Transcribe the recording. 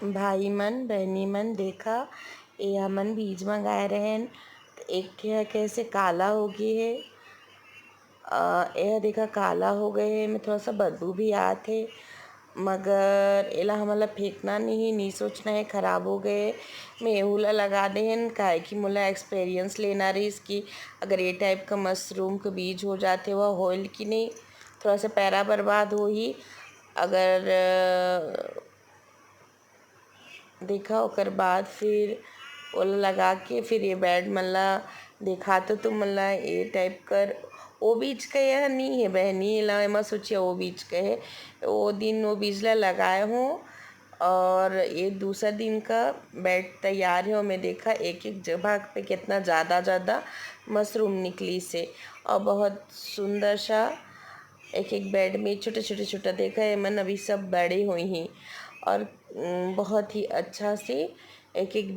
भाई मन बहनी मन देखा ये हमन बीज मंगाए रहेन एक ठे ह कैसे काला हो गए है। यह देखा काला हो गए है में थोड़ा सा बदबू भी आते है, मगर एला हमला फेंकना नहीं सोचना है खराब हो गए। मैं एहू ला लगा देहन काहे कि मोला एक्सपीरियंस लेना रहीस कि अगर ये टाइप का मशरूम के बीज हो जाते वह होइल कि नहीं, थोड़ा सा पैरा बर्बाद हो ही। अगर देखा ओकर बाद फिर ओला लगा के फिर ये बेड मल्ला देखा तो तुम मल्ला ये टाइप कर वो बीज का यह नहीं है बहनी ला मैं सोचिए वो बीज का है। वो दिन वो बीज ला लगाए हूँ और ये दूसरा दिन का बेड तैयार है और मैं देखा एक एक जगह पे कितना ज़्यादा मशरूम निकली से और बहुत सुंदर सा एक एक बेड में छोटा देखा है मन अभी सब बड़े हुए हैं और बहुत ही अच्छा से एक एक